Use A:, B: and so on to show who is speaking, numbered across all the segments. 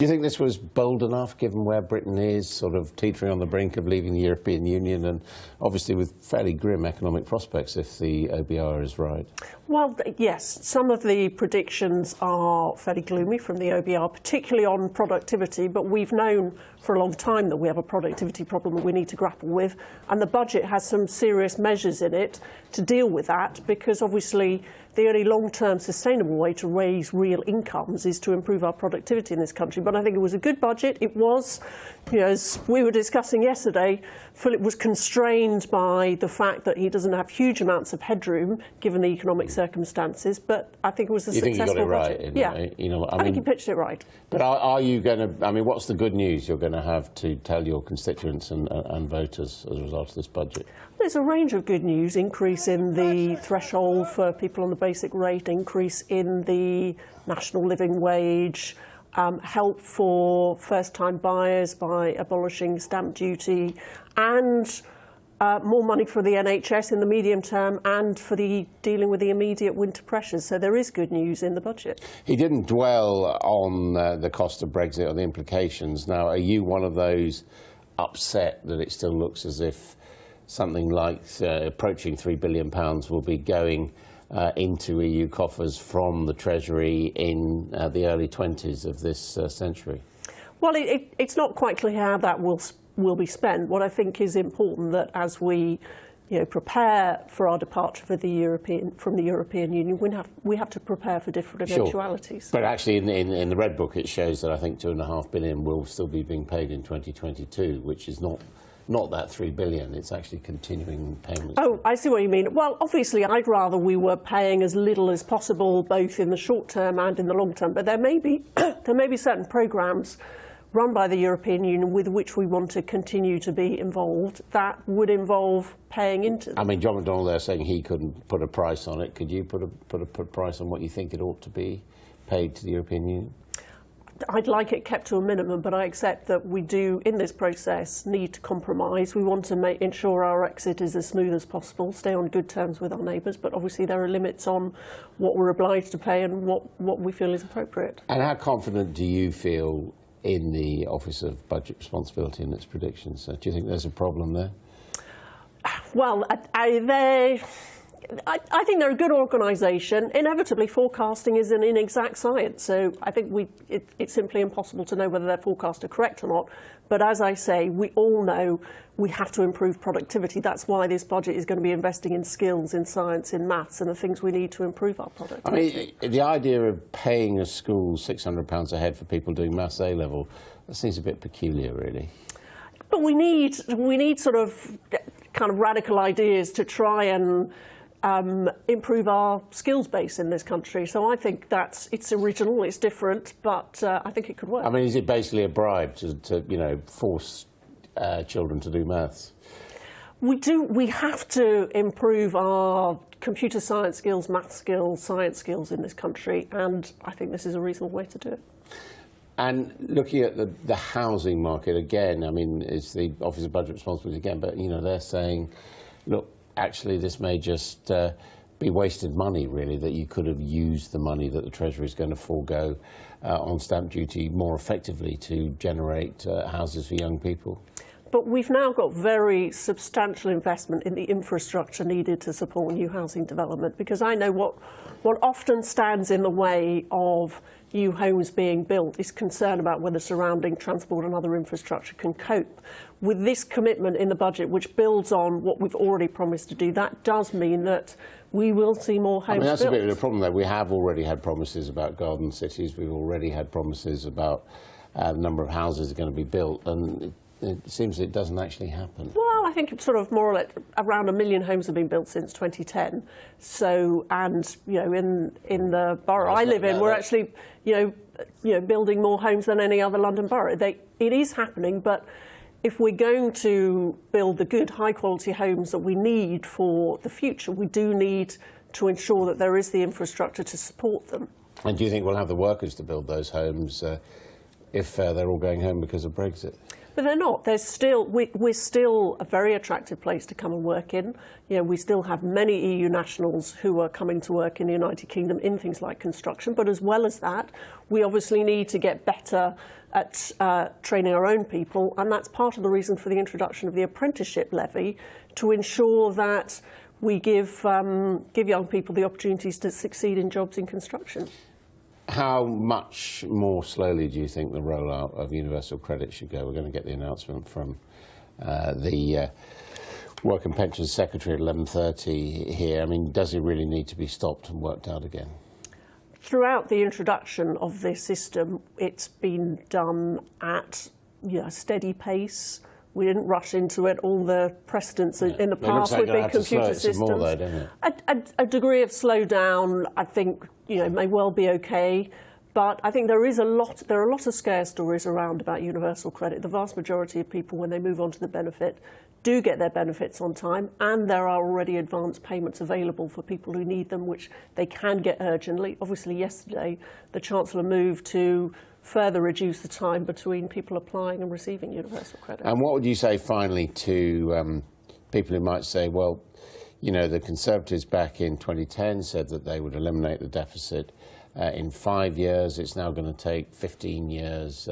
A: Do you think this was bold enough, given where Britain is, sort of teetering on the brink of leaving the European Union, and obviously with fairly grim economic prospects if the OBR is right?
B: Well, yes, some of the predictions are fairly gloomy from the OBR, particularly on productivity, but we've known for a long time that we have a productivity problem that we need to grapple with, and the budget has some serious measures in it to deal with that, because obviously the only long-term sustainable way to raise real incomes is to improve our productivity in this country. But I think it was a good budget. It was, you know, as we were discussing yesterday, Philip was constrained by the fact that he doesn't have huge amounts of headroom given the economic circumstances, but I think it was a successful budget.
A: You think he got it right?
B: Yeah, I think he pitched it right.
A: But are you going to, I mean, what's the good news you're going to have to tell your constituents and voters as a result of this budget?
B: There's a range of good news: increase in the threshold for people on the basic rate, increase in the national living wage, help for first-time buyers by abolishing stamp duty, and more money for the NHS in the medium term and for dealing with the immediate winter pressures. So there is good news in the budget.
A: He didn't dwell on the cost of Brexit or the implications. Now, are you one of those upset that it still looks as if something like approaching £3 billion will be going into EU coffers from the Treasury in the early 20s of this century?
B: Well, it's not quite clear how that will be spent. What I think is important that as we prepare for our departure from the European Union, we have to prepare for different eventualities.
A: Sure. But actually in the Red Book it shows that I think £2.5 billion will still be being paid in 2022, which is not that $3 billion, it's actually continuing payments. Oh,
B: I see what you mean. Well, obviously, I'd rather we were paying as little as possible, both in the short term and in the long term. But there may be certain programmes run by the European Union with which we want to continue to be involved that would involve paying into them.
A: I mean, John McDonnell there saying he couldn't put a price on it. Could you put a price on what you think it ought to be paid to the European Union?
B: I'd like it kept to a minimum, but I accept that we do, in this process, need to compromise. We want to ensure our exit is as smooth as possible, stay on good terms with our neighbours, but obviously there are limits on what we're obliged to pay and what we feel is appropriate.
A: And how confident do you feel in the Office of Budget Responsibility and its predictions? Do you think there's a problem there?
B: Well, I think they're a good organisation. Inevitably, forecasting is an inexact science, so I think it's simply impossible to know whether their forecasts are correct or not. But as I say, we all know we have to improve productivity. That's why this budget is going to be investing in skills, in science, in maths, and the things we need to improve our productivity.
A: I mean, the idea of paying a school £600 a head for people doing maths A-level, that seems a bit peculiar, really.
B: But we need sort of kind of radical ideas to try and improve our skills base in this country. So I think it's original, it's different, but I think it could work.
A: I mean, is it basically a bribe to force children to do maths?
B: We have to improve our computer science skills, math skills, science skills in this country, and I think this is a reasonable way to do it.
A: And looking at the housing market again, I mean, it's the Office of Budget Responsibility again, but they're saying, look, actually this may just be wasted money, really, that you could have used the money that the Treasury is going to forego on stamp duty more effectively to generate houses for young people.
B: But we've now got very substantial investment in the infrastructure needed to support new housing development, because I know what often stands in the way of new homes being built is concern about whether surrounding transport and other infrastructure can cope. With this commitment in the budget, which builds on what we've already promised to do, that does mean that we will see more homes built.
A: I mean, that's a bit of a problem, though. We have already had promises about garden cities. We've already had promises about the number of houses that are going to be built, and it seems it doesn't actually happen.
B: Well, I think it's sort of more or less around 1 million homes have been built since 2010. So, and in the borough I live in, we're actually building more homes than any other London borough. It is happening, but if we're going to build the good, high-quality homes that we need for the future, we do need to ensure that there is the infrastructure to support them.
A: And do you think we'll have the workers to build those homes if they're all going home because of Brexit?
B: But they're not. We're still a very attractive place to come and work in. We still have many EU nationals who are coming to work in the United Kingdom in things like construction. But as well as that, we obviously need to get better at training our own people, and that's part of the reason for the introduction of the apprenticeship levy, to ensure that we give young people the opportunities to succeed in jobs in construction.
A: How much more slowly do you think the rollout of universal credit should go? We're going to get the announcement from the Work and Pensions Secretary at 11:30 here. I mean, does it really need to be stopped and worked out again?
B: Throughout the introduction of this system, it's been done at a steady pace. We didn't rush into it. All the precedents in the past with big computer systems.
A: More, though, don't it?
B: A degree of slowdown, I think, may well be okay. But I think there are a lot of scare stories around about universal credit. The vast majority of people, when they move on to the benefit, do get their benefits on time, and there are already advance payments available for people who need them, which they can get urgently. Obviously, yesterday, the Chancellor moved to further reduce the time between people applying and receiving universal credit.
A: And what would you say, finally, to people who might say, well, the Conservatives back in 2010 said that they would eliminate the deficit in 5 years. It's now going to take 15 years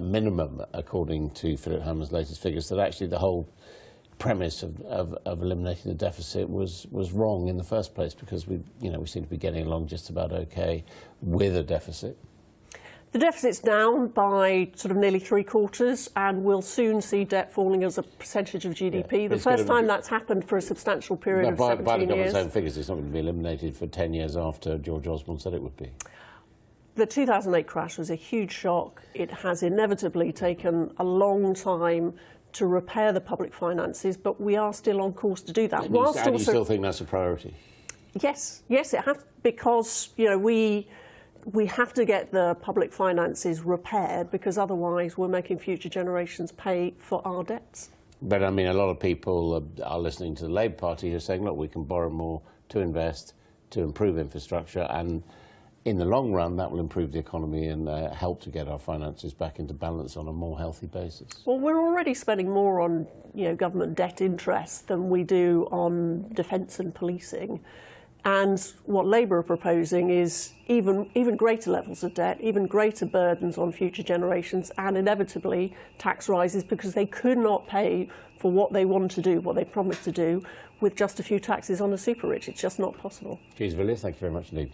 A: minimum, according to Philip Hammond's latest figures, that actually the whole premise of eliminating the deficit was wrong in the first place, because we seem to be getting along just about okay with a deficit.
B: The deficit's down by sort of nearly 3/4, and we'll soon see debt falling as a percentage of GDP. Yeah, the first time that's happened for a substantial period of 17 years.
A: By the government's own figures, it's not going to be eliminated for 10 years after George Osborne said it would be.
B: The 2008 crash was a huge shock. It has inevitably taken a long time to repair the public finances, but we are still on course to do that.
A: And you still think that's a priority?
B: Yes, it has, because we have to get the public finances repaired, because otherwise we're making future generations pay for our debts.
A: But I mean, a lot of people are listening to the Labour Party who are saying, look, we can borrow more to invest, to improve infrastructure, and in the long run that will improve the economy and help to get our finances back into balance on a more healthy basis.
B: Well, we're already spending more on government debt interest than we do on defence and policing. And what Labour are proposing is even greater levels of debt, even greater burdens on future generations, and inevitably tax rises, because they could not pay for what they want to do, what they promised to do, with just a few taxes on the super rich. It's just not possible.
A: Theresa Villiers, thank you very much indeed.